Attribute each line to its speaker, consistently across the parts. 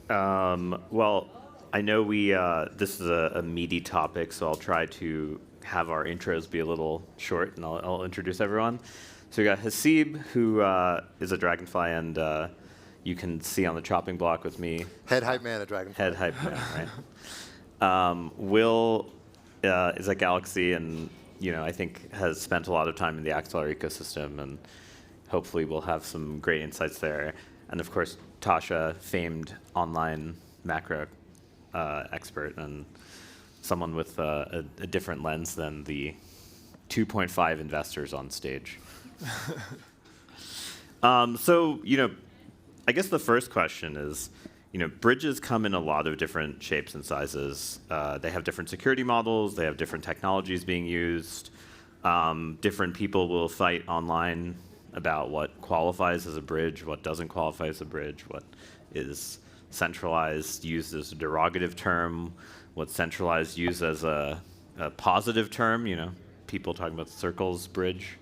Speaker 1: Well, I know this is a meaty topic, so I'll try to have our intros be a little short, and I'll introduce everyone. So we got Haseeb, who is a Dragonfly, and you can see on the chopping block with me.
Speaker 2: Head hype man at Dragonfly.
Speaker 1: Head hype man, right? Will is at Galaxy, and I think has spent a lot of time in the Axelar ecosystem, and hopefully we'll have some great insights there. And of course, Tascha, famed online macro expert, and someone with a different lens than the 2.5 investors on stage. So, I guess the first question is, bridges come in a lot of different shapes and sizes. They have different security models. They have different technologies being used. Different people will fight online about what qualifies as a bridge, what doesn't qualify as a bridge, what is centralized used as a derogative term, what's centralized used as a positive term. People talking about circles, bridge.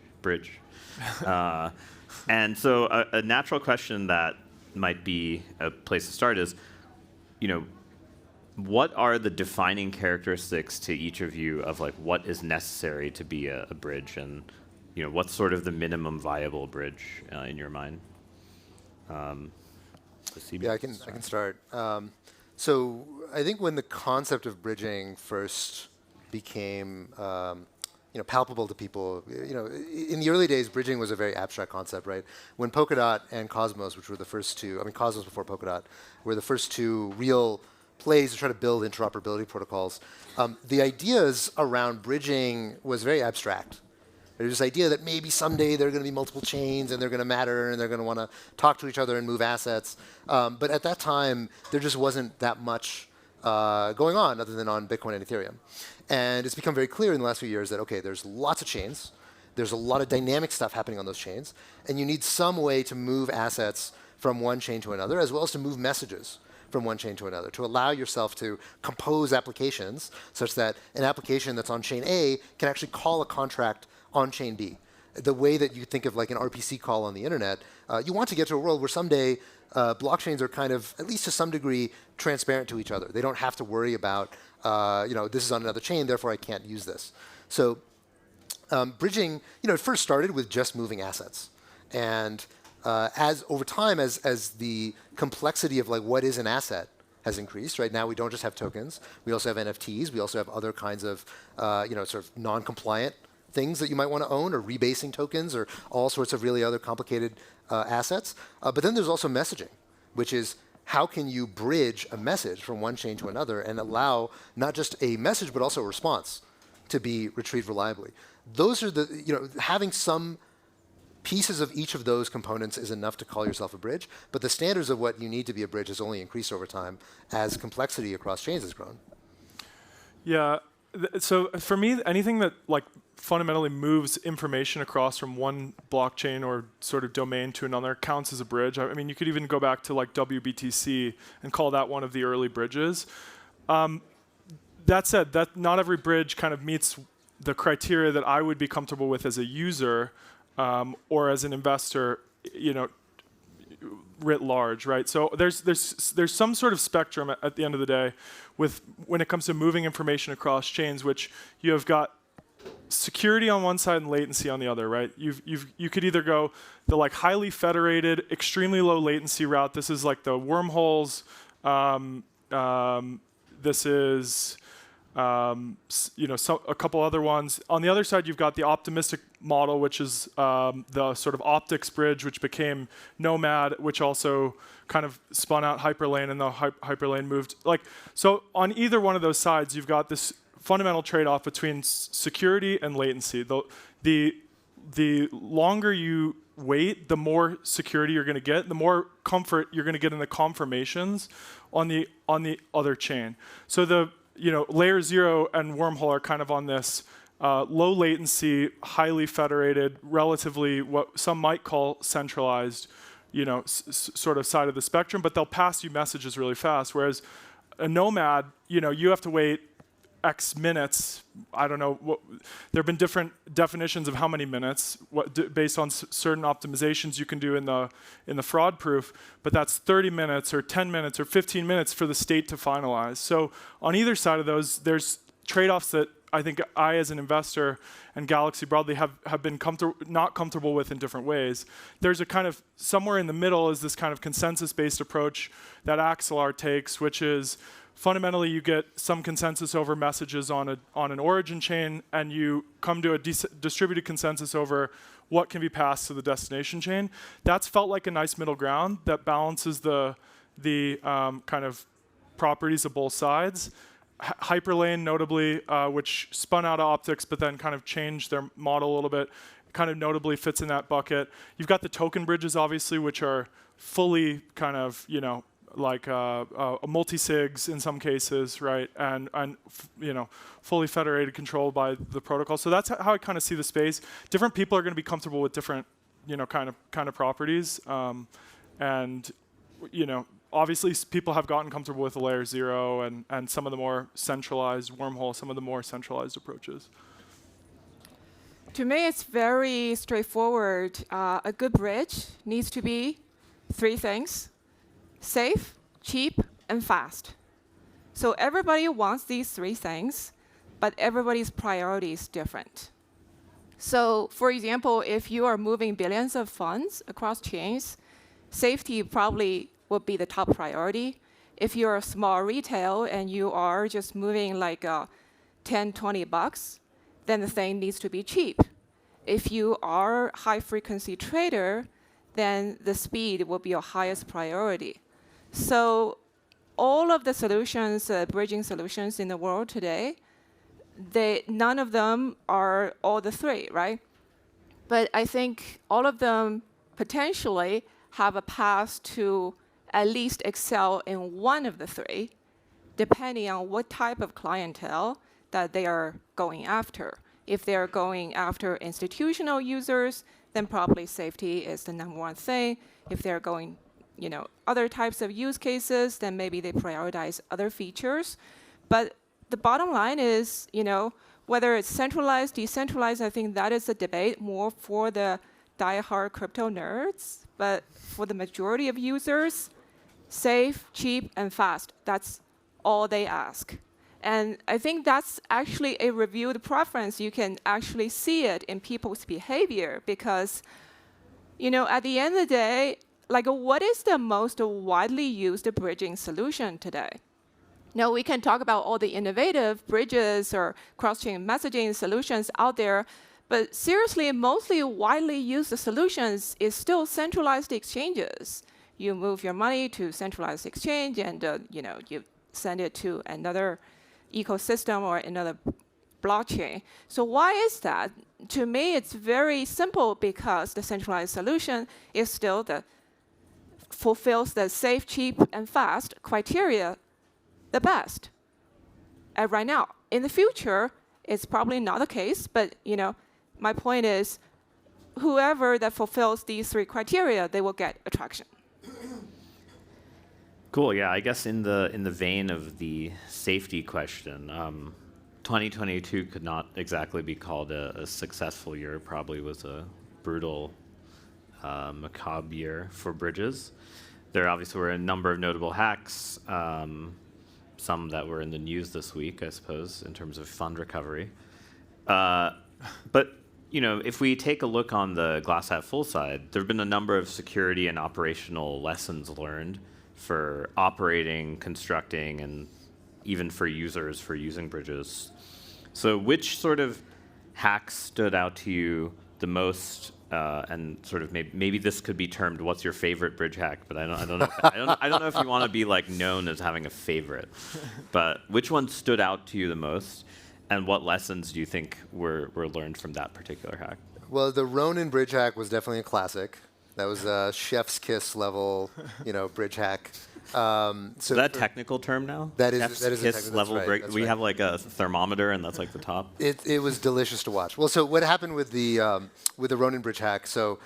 Speaker 1: And so a natural question that might be a place to start is, what are the defining characteristics to each of you of what is necessary to be a bridge, and what's sort of the minimum viable bridge in your mind?
Speaker 2: Yeah, I can start. So I think when the concept of bridging first became palpable to people, in the early days, bridging was a very abstract concept, right? When Polkadot and Cosmos, which were the first two, Cosmos before Polkadot, were the first two real plays to try to build interoperability protocols, the ideas around bridging was very abstract. There's this idea that maybe someday there are going to be multiple chains and they're going to matter and they're going to want to talk to each other and move assets. But at that time, there just wasn't that much going on other than on Bitcoin and Ethereum. And it's become very clear in the last few years that, okay, there's lots of chains. There's a lot of dynamic stuff happening on those chains. And you need some way to move assets from one chain to another, as well as to move messages from one chain to another, to allow yourself to compose applications such that an application that's on chain A can actually call a contract on chain B. The way that you think of like an RPC call on the internet, you want to get to a world where someday blockchains are kind of, at least to some degree, transparent to each other. They don't have to worry about, this is on another chain, therefore I can't use this. So bridging, it first started with just moving assets. And as over time, as the complexity of what is an asset has increased, right now we don't just have tokens, we also have NFTs, we also have other kinds of, sort of non-compliant things that you might want to own, or rebasing tokens, or all sorts of really other complicated assets. But then there's also messaging, which is how can you bridge a message from one chain to another and allow not just a message, but also a response to be retrieved reliably. Those are the, having some pieces of each of those components is enough to call yourself a bridge, but the standards of what you need to be a bridge has only increased over time as complexity across chains has grown.
Speaker 3: Yeah, so for me, anything that fundamentally moves information across from one blockchain or sort of domain to another counts as a bridge. I mean, you could even go back to WBTC and call that one of the early bridges. That said, that not every bridge kind of meets the criteria that I would be comfortable with as a user or as an investor, writ large, right? So there's some sort of spectrum at the end of the day when it comes to moving information across chains, which you have got security on one side and latency on the other, right? You could either go the highly federated, extremely low latency route. This is like the wormholes. This is a couple other ones. On the other side, you've got the optimistic model, which is the sort of optics bridge, which became Nomad, which also kind of spun out Hyperlane, and the Hyperlane moved. So on either one of those sides, you've got this fundamental trade-off between security and latency. The longer you wait, the more security you're going to get, the more comfort you're going to get in the confirmations on the other chain. So the layer 0 and Wormhole are kind of on this low latency, highly federated, relatively what some might call centralized, sort of side of the spectrum, but they'll pass you messages really fast. Whereas a Nomad, you have to wait X minutes. I don't know. There have been different definitions of how many minutes, based on certain optimizations you can do in the fraud proof. But that's 30 minutes or 10 minutes or 15 minutes for the state to finalize. So on either side of those, there's trade-offs that I think I, as an investor, and Galaxy broadly have been not comfortable with in different ways. There's a kind of, somewhere in the middle is this kind of consensus-based approach that Axelar takes, which is fundamentally you get some consensus over messages on an origin chain, and you come to a distributed consensus over what can be passed to the destination chain. That's felt like a nice middle ground that balances the kind of properties of both sides. Hyperlane, notably, which spun out of optics but then kind of changed their model a little bit, kind of notably fits in that bucket. You've got the token bridges, obviously, which are fully kind of, like multi-sigs in some cases, right? And fully federated, controlled by the protocol. So that's how I kind of see the space. Different people are going to be comfortable with different, kind of properties, and obviously, people have gotten comfortable with the layer 0 and some of the more centralized wormhole, some of the more centralized approaches.
Speaker 4: To me, it's very straightforward. A good bridge needs to be 3 things: safe, cheap, and fast. So everybody wants these 3 things, but everybody's priority is different. So for example, if you are moving billions of funds across chains, safety probably would be the top priority. If you're a small retail and you are just moving like $10, $20, then the thing needs to be cheap. If you are a high-frequency trader, then the speed will be your highest priority. So all of the solutions, bridging solutions in the world today, none of them are all the 3, right? But I think all of them potentially have a path to at least excel in one of the 3, depending on what type of clientele that they are going after. If they're going after institutional users, then probably safety is the #1 thing. If they're going, other types of use cases, then maybe they prioritize other features. But the bottom line is, whether it's centralized, decentralized, I think that is a debate more for the diehard crypto nerds. But for the majority of users, safe, cheap, and fast. That's all they ask. And I think that's actually a reviewed preference. You can actually see it in people's behavior because, at the end of the day, like what is the most widely used bridging solution today? Now, we can talk about all the innovative bridges or cross-chain messaging solutions out there, but seriously, mostly widely used solutions is still centralized exchanges. You move your money to centralized exchange, and you send it to another ecosystem or another blockchain. So why is that? To me, it's very simple because the centralized solution is still fulfills the safe, cheap, and fast criteria the best. And right now, in the future, it's probably not the case. But my point is, whoever that fulfills these 3 criteria, they will get attraction.
Speaker 1: Cool. Yeah, I guess in the vein of the safety question, 2022 could not exactly be called a successful year. Probably was a brutal, macabre year for bridges. There obviously were a number of notable hacks, some that were in the news this week, I suppose, in terms of fund recovery. But if we take a look on the glass half full side, there have been a number of security and operational lessons learned for operating, constructing, and even for users for using bridges. So which sort of hacks stood out to you the most? And sort of maybe this could be termed "What's your favorite bridge hack?" But I don't know. I don't know if you want to be like known as having a favorite. But which one stood out to you the most, and what lessons do you think were learned from that particular hack?
Speaker 2: Well, the Ronin bridge hack was definitely a classic. That was a chef's kiss level, bridge hack. So
Speaker 1: is that a technical term now?
Speaker 2: That is
Speaker 1: Chef's
Speaker 2: a
Speaker 1: kiss
Speaker 2: technical
Speaker 1: level.
Speaker 2: that's right,
Speaker 1: We
Speaker 2: right.
Speaker 1: have like a thermometer, and that's like the top.
Speaker 2: It was delicious to watch. Well, so what happened with the Ronin bridge hack? So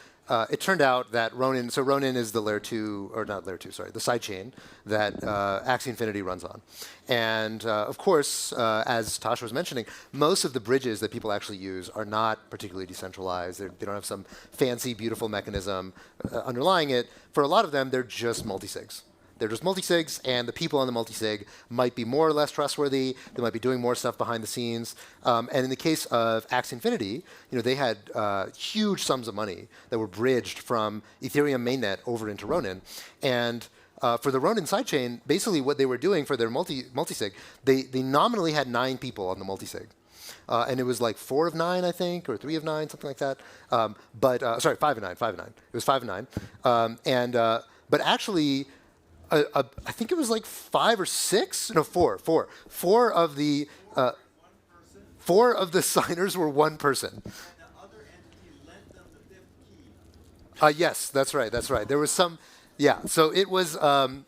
Speaker 2: it turned out that Ronin, so Ronin is the layer 2, or not layer 2, sorry, the sidechain that Axie Infinity runs on. And of course, as Tascha was mentioning, most of the bridges that people actually use are not particularly decentralized. They don't have some fancy, beautiful mechanism underlying it. For a lot of them, they're just multisigs. They're just multisigs, and the people on the multisig might be more or less trustworthy. They might be doing more stuff behind the scenes. And in the case of Axie Infinity, they had huge sums of money that were bridged from Ethereum mainnet over into Ronin. And for the Ronin sidechain, basically what they were doing for their multisig, they nominally had 9 people on the multisig. And it was like 4 of 9, I think, or 3 of 9, something like that. Sorry, 5 of 9, 5 of 9. It was 5 of 9. But actually, I think it was like 5 or 6. No, 4. 4 of the 4 of the signers were one person.
Speaker 5: And the other entity lent them the 5th key.
Speaker 2: Yes, that's right. That's right. There was some. Yeah. So it was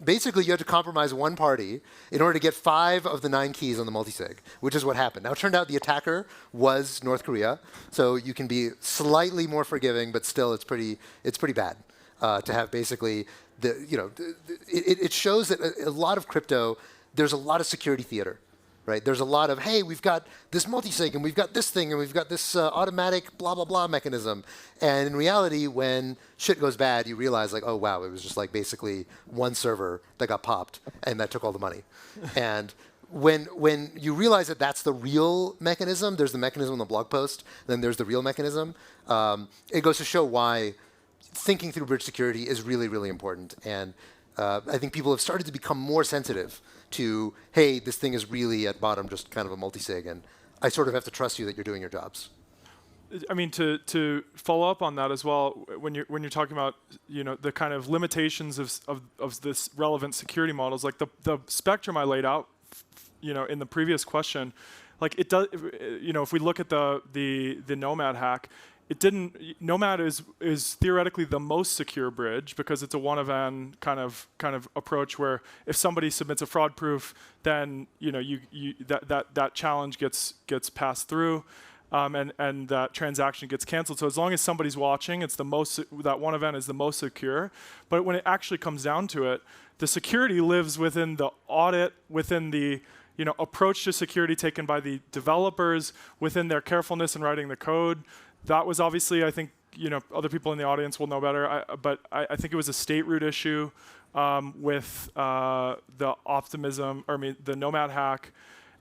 Speaker 2: basically you had to compromise one party in order to get 5 of the 9 keys on the multisig, which is what happened. Now it turned out the attacker was North Korea, so you can be slightly more forgiving, but still it's pretty bad to have basically. It shows that a lot of crypto, there's a lot of security theater, right? There's a lot of, hey, we've got this multisig, and we've got this thing, and we've got this automatic blah, blah, blah mechanism. And in reality, when shit goes bad, you realize, like, oh, wow, it was just like basically one server that got popped, and that took all the money. And when you realize that that's the real mechanism, there's the mechanism in the blog post, then there's the real mechanism, it goes to show why thinking through bridge security is really, really important. And I think people have started to become more sensitive to, hey, this thing is really at bottom just kind of a multisig, and I sort of have to trust you that you're doing your jobs.
Speaker 3: I mean, to follow up on that as well, when you're talking about the kind of limitations of this relevant security models, like the spectrum I laid out, in the previous question, like it does, if we look at the Nomad hack. Nomad is theoretically the most secure bridge because it's a one of n kind of approach where if somebody submits a fraud proof, then that challenge gets passed through, and that transaction gets canceled. So as long as somebody's watching, it's that one of n is the most secure. But when it actually comes down to it, the security lives within the audit, within the approach to security taken by the developers, within their carefulness in writing the code. That was obviously, I think, other people in the audience will know better, but I think it was a state root issue with the the Nomad hack.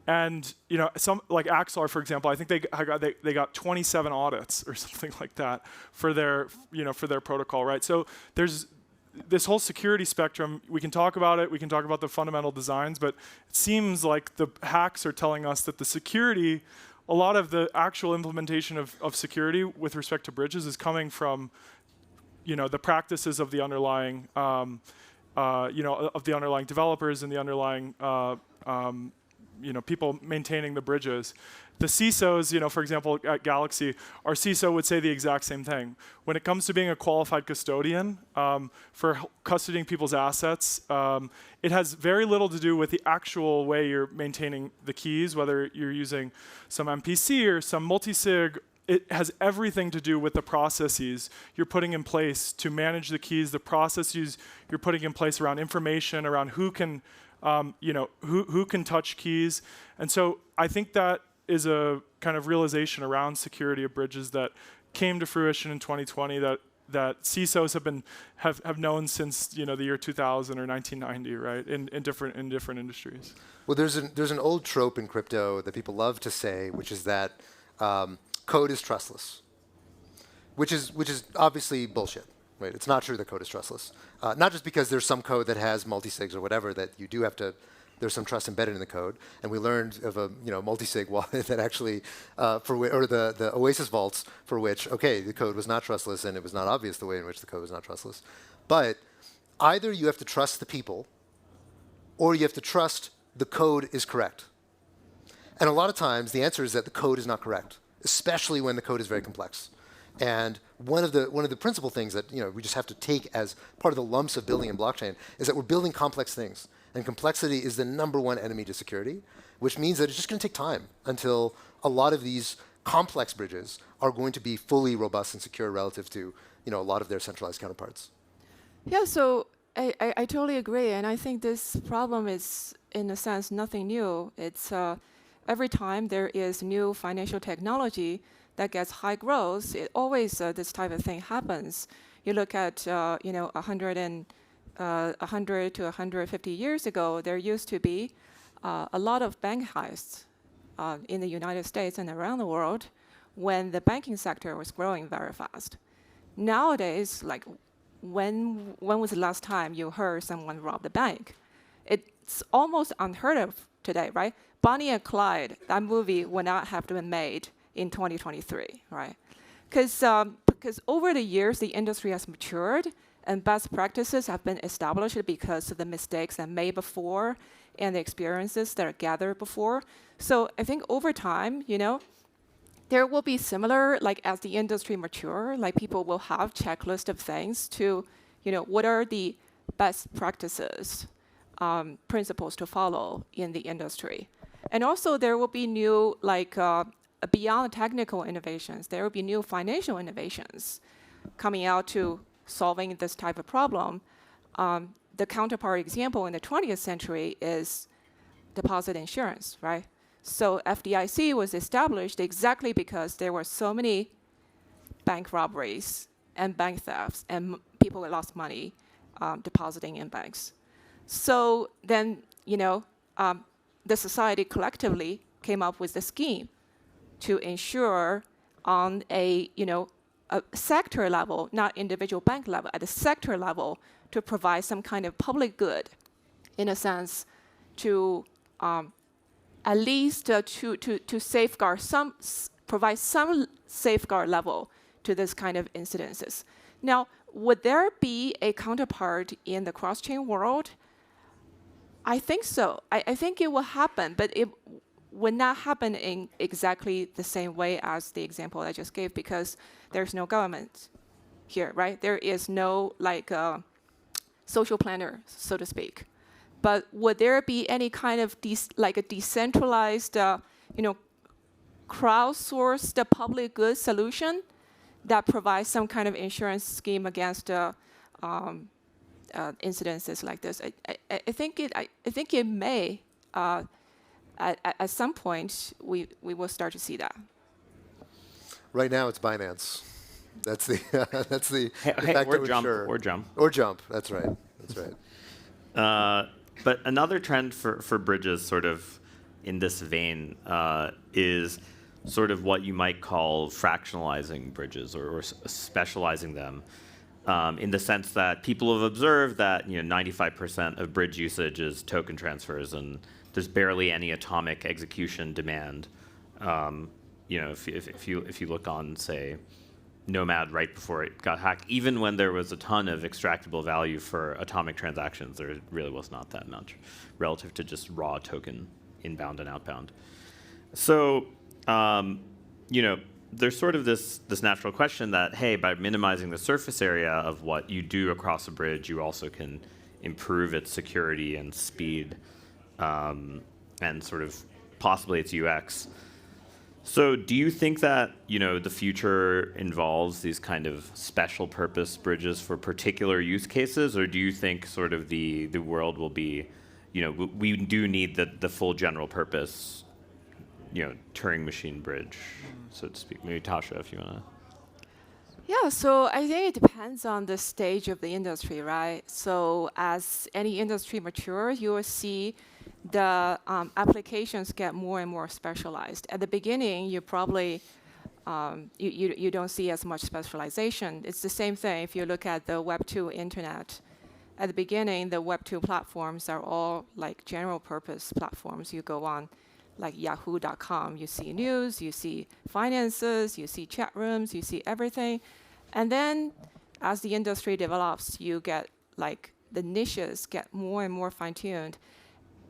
Speaker 3: And, some like Axelar, for example, I think they got 27 audits or something like that for their protocol, right? So there's this whole security spectrum. We can talk about it. We can talk about the fundamental designs, but it seems like the hacks are telling us that the security, a lot of the actual implementation of security with respect to bridges is coming from, the practices of the underlying, of the underlying developers and the underlying, people maintaining the bridges. The CISOs, for example, at Galaxy, our CISO would say the exact same thing. When it comes to being a qualified custodian for custodying people's assets, it has very little to do with the actual way you're maintaining the keys, whether you're using some MPC or some multisig. It has everything to do with the processes you're putting in place to manage the keys, the processes you're putting in place around information, around who can, who can touch keys. And so I think that is a kind of realization around security of bridges that came to fruition in 2020 that CISOs have known since the year 2000 or 1990, right? In different industries.
Speaker 2: Well, there's an old trope in crypto that people love to say, which is that code is trustless, which is obviously bullshit. Right? It's not true that code is trustless. Not just because there's some code that has multisigs or whatever that you do have to. There's some trust embedded in the code, and we learned of a multisig wallet that actually, or the Oasis vaults for which, okay, the code was not trustless, and it was not obvious the way in which the code was not trustless. But either you have to trust the people, or you have to trust the code is correct. And a lot of times, the answer is that the code is not correct, especially when the code is very complex. And one of the principal things that we just have to take as part of the lumps of building in blockchain is that we're building complex things. And complexity is the #1 enemy to security, which means that it's just going to take time until a lot of these complex bridges are going to be fully robust and secure relative to a lot of their centralized counterparts.
Speaker 4: Yeah, so I totally agree, and I think this problem is, in a sense, nothing new. It's every time there is new financial technology that gets high growth, it always this type of thing happens. You look at 100 to 150 years ago, there used to be a lot of bank heists in the United States and around the world when the banking sector was growing very fast. Nowadays, like when was the last time you heard someone robbed a bank? It's almost unheard of today, right? Bonnie and Clyde, that movie would not have been made in 2023, right? Because over the years, the industry has matured and best practices have been established because of the mistakes that made before and the experiences that are gathered before. So I think over time, there will be similar, like as the industry mature, like people will have checklist of things to, what are the best practices, principles to follow in the industry. And also there will be new, like beyond technical innovations, there will be new financial innovations coming out to solving this type of problem. The counterpart example in the 20th century is deposit insurance, right? So FDIC was established exactly because there were so many bank robberies and bank thefts and people lost money depositing in banks. So then, the society collectively came up with a scheme to ensure on a sector level, not individual bank level, at a sector level, to provide some kind of public good, in a sense, to at least to safeguard provide some safeguard level to this kind of incidences. Now, would there be a counterpart in the cross-chain world? I think so. I think it will happen, but it would not happen in exactly the same way as the example I just gave, because there's no government here, right? There is no social planner, so to speak. But would there be any kind of a decentralized, crowdsourced public good solution that provides some kind of insurance scheme against incidences like this? I think it may. At some point, we will start to see that.
Speaker 2: Right now, it's Binance. That's the de
Speaker 1: Hey,
Speaker 2: facto
Speaker 1: or jump,
Speaker 2: insurer.
Speaker 1: or jump.
Speaker 2: Or jump. That's right. That's right.
Speaker 1: But another trend for bridges, sort of in this vein, is sort of what you might call fractionalizing bridges or specializing them, in the sense that people have observed that 95% of bridge usage is token transfers, and there's barely any atomic execution demand. If you look on, say, Nomad right before it got hacked, even when there was a ton of extractable value for atomic transactions, there really was not that much relative to just raw token inbound and outbound. So, there's sort of this natural question that, hey, by minimizing the surface area of what you do across a bridge, you also can improve its security and speed, and sort of possibly its UX. So do you think that, the future involves these kind of special purpose bridges for particular use cases, or do you think sort of the world will be, we do need the full general purpose, Turing machine bridge, so to speak? Maybe Tascha, if you want to.
Speaker 4: Yeah, so I think it depends on the stage of the industry, right? So as any industry matures, you will see the applications get more and more specialized. At the beginning, you probably you don't see as much specialization. It's the same thing if you look at the Web 2 internet. At the beginning, the Web 2 platforms are all like general purpose platforms. You go on like yahoo.com, you see news, you see finances, you see chat rooms, you see everything. And then as the industry develops, you get like the niches get more and more fine-tuned.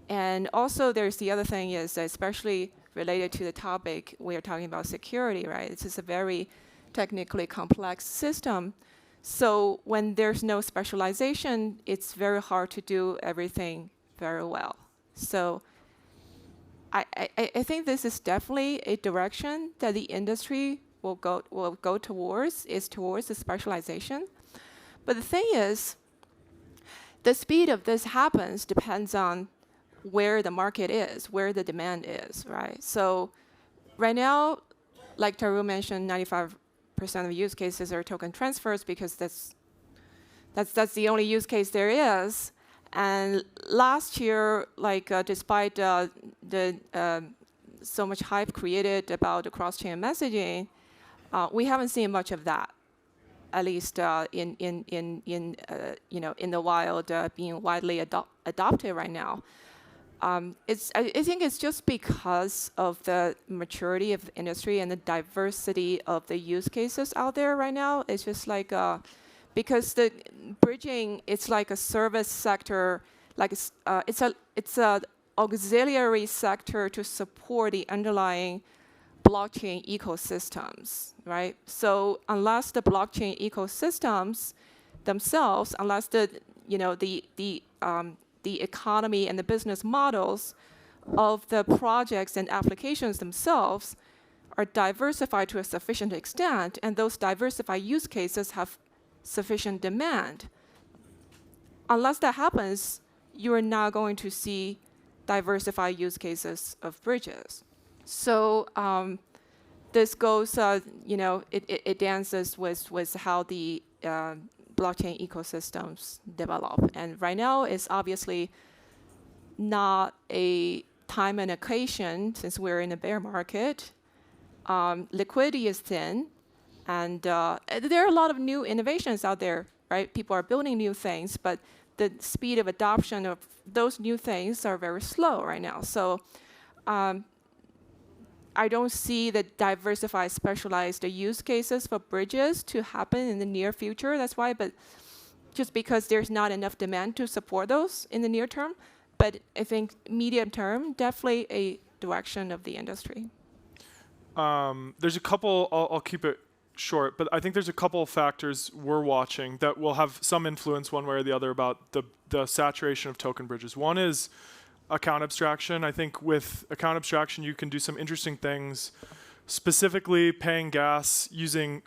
Speaker 4: And also there's the other thing is, especially related to the topic, we are talking about security, right? This is a very technically complex system. So when there's no specialization, it's very hard to do everything very well. So I think this is definitely a direction that the industry will go towards is towards the specialization. But the thing is, the speed of this happens depends on where the market is, where the demand is, right? So right now, like Tarun mentioned, 95% of use cases are token transfers because that's the only use case there is. And last year, despite so much hype created about the cross-chain messaging, we haven't seen much of that, at least in the wild, being widely adopted right now. I think it's just because of the maturity of the industry and the diversity of the use cases out there right now. It's just like because the bridging, it's like a service sector, it's a auxiliary sector to support the underlying blockchain ecosystems, right? So unless the blockchain ecosystems themselves, unless the economy and the business models of the projects and applications themselves are diversified to a sufficient extent, and those diversified use cases have sufficient demand. Unless that happens, you are not going to see diversified use cases of bridges. So this goes, it dances with how the blockchain ecosystems develop. And right now, it's obviously not a time and occasion since we're in a bear market. Liquidity is thin, and there are a lot of new innovations out there, right? People are building new things, but the speed of adoption of those new things are very slow right now. So I don't see the diversified, specialized use cases for bridges to happen in the near future. That's why, but just because there's not enough demand to support those in the near term. But I think medium term, definitely a direction of the industry.
Speaker 3: There's a couple, I'll keep it short, but I think there's a couple of factors we're watching that will have some influence one way or the other about the saturation of token bridges. One is account abstraction. I think with account abstraction, you can do some interesting things, specifically paying gas using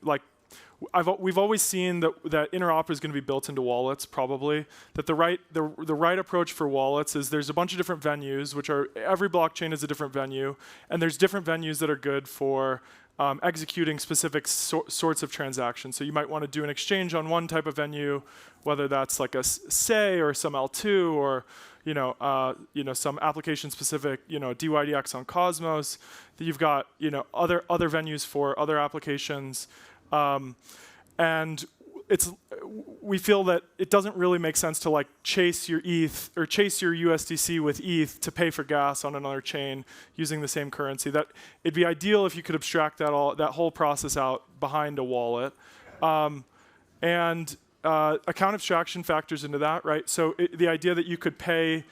Speaker 3: we've always seen that Interop is going to be built into wallets, probably. That the right approach for wallets is there's a bunch of different venues, which are every blockchain is a different venue, and there's different venues that are good for executing specific sorts of transactions. So you might want to do an exchange on one type of venue, whether that's like a SEI or some L2 or some application-specific, DYDX on Cosmos. That you've got other venues for other applications. And we feel that it doesn't really make sense to chase your ETH or chase your USDC with ETH to pay for gas on another chain using the same currency. That it'd be ideal if you could abstract that whole process out behind a wallet. And account abstraction factors into that, right? So the idea that you could pay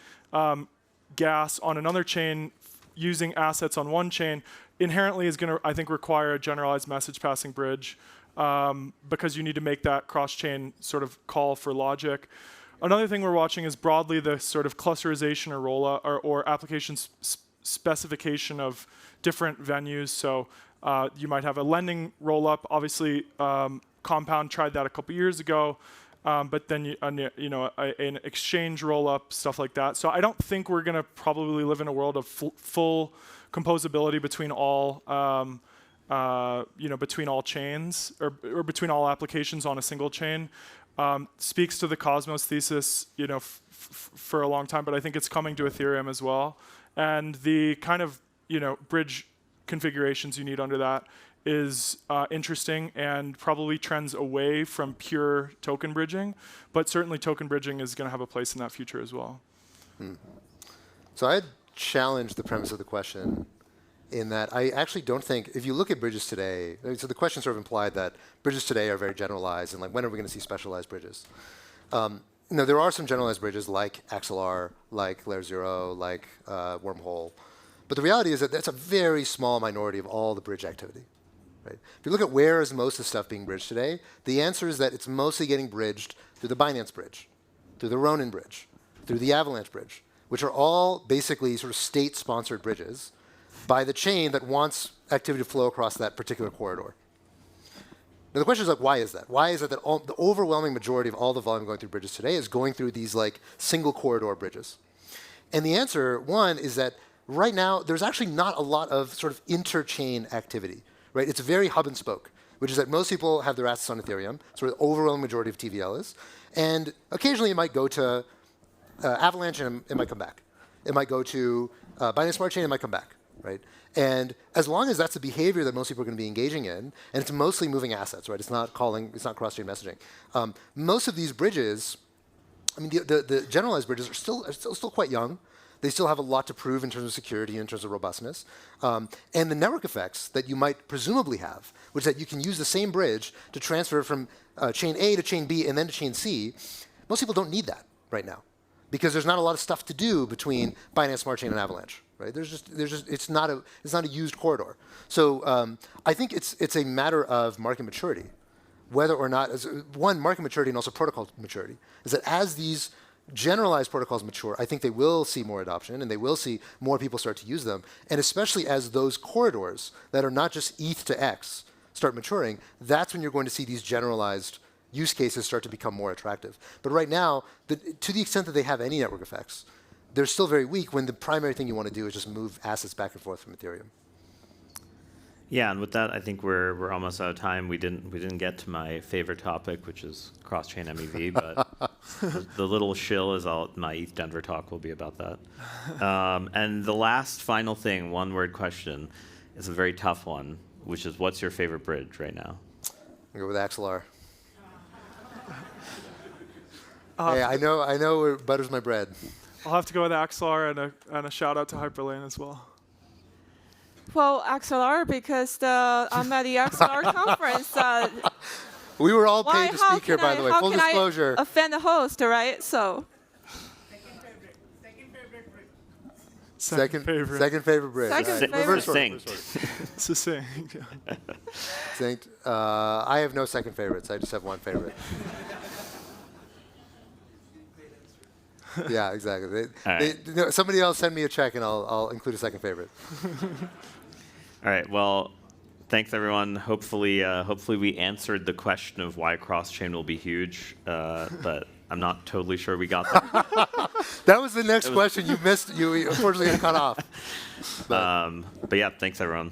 Speaker 3: gas on another chain using assets on one chain inherently is going to, I think, require a generalized message passing bridge because you need to make that cross-chain sort of call for logic. Another thing we're watching is broadly the sort of clusterization or rollout or application specification of different venues. So you might have a lending roll-up. Obviously, Compound tried that a couple years ago. But then an exchange roll-up, stuff like that. So I don't think we're going to probably live in a world of full composability between all between all chains or between all applications on a single chain. Speaks to the Cosmos thesis, for a long time, but I think it's coming to Ethereum as well. And the kind of bridge configurations you need under that is interesting and probably trends away from pure token bridging, but certainly token bridging is going to have a place in that future as well.
Speaker 2: So I'd challenge the premise of the question in that I actually don't think, if you look at bridges today, so the question sort of implied that bridges today are very generalized and when are we going to see specialized bridges? There are some generalized bridges like XLR, like Layer 0, like Wormhole, but the reality is that that's a very small minority of all the bridge activity. Right? If you look at where is most of the stuff being bridged today, the answer is that it's mostly getting bridged through the Binance bridge, through the Ronin bridge, through the Avalanche bridge, which are all basically sort of state-sponsored bridges by the chain that wants activity to flow across that particular corridor. Now the question is like, why is that? Why is it that the overwhelming majority of all the volume going through bridges today is going through these like single corridor bridges? And the answer, one, is that right now there's actually not a lot of sort of interchain activity, right? It's very hub and spoke, which is that most people have their assets on Ethereum, so the overwhelming majority of TVL is, and occasionally it might go to Avalanche and it might come back. It might go to Binance Smart Chain, it might come back, right? And as long as that's the behavior that most people are going to be engaging in, and it's mostly moving assets, right? It's not cross-chain messaging. Most of these bridges, I mean, the generalized bridges are still quite young. They still have a lot to prove in terms of security, in terms of robustness. And the network effects that you might presumably have, which is that you can use the same bridge to transfer from chain A to chain B and then to chain C, most people don't need that right now, because there's not a lot of stuff to do between Binance Smart Chain and Avalanche. Right? It's not a used corridor. So I think it's a matter of market maturity, whether or not one, market maturity and also protocol maturity. Is that as these generalized protocols mature, I think they will see more adoption and they will see more people start to use them. And especially as those corridors that are not just ETH to X start maturing, that's when you're going to see these generalized use cases start to become more attractive. But right now, to the extent that they have any network effects, they're still very weak when the primary thing you want to do is just move assets back and forth from Ethereum.
Speaker 1: Yeah, and with that, I think we're almost out of time. We didn't get to my favorite topic, which is cross-chain MEV, but the little shill is my ETH Denver talk will be about that. And the last final thing, one-word question, is a very tough one, which is what's your favorite bridge right now?
Speaker 2: I'll go with Axelar. Hey, I know where butter's my bread.
Speaker 3: I'll have to go with Axelar and a shout out to Hyperlane as well.
Speaker 4: Well, XLR, because I'm at the XLR conference.
Speaker 2: We were all paid to speak here, by the way. Full disclosure.
Speaker 4: I offend the host, right? So.
Speaker 2: Second favorite bridge.
Speaker 4: Second favorite.
Speaker 2: Reverse
Speaker 1: Succinct.
Speaker 3: Succinct.
Speaker 2: Succinct. I have no second favorites. I just have one favorite. Yeah, exactly. Somebody else send me a check and I'll include a second favorite.
Speaker 1: All right. Well, thanks everyone. Hopefully we answered the question of why cross-chain will be huge, but I'm not totally sure we got that.
Speaker 2: That was the next question you missed. You unfortunately got cut off.
Speaker 1: But yeah, thanks everyone.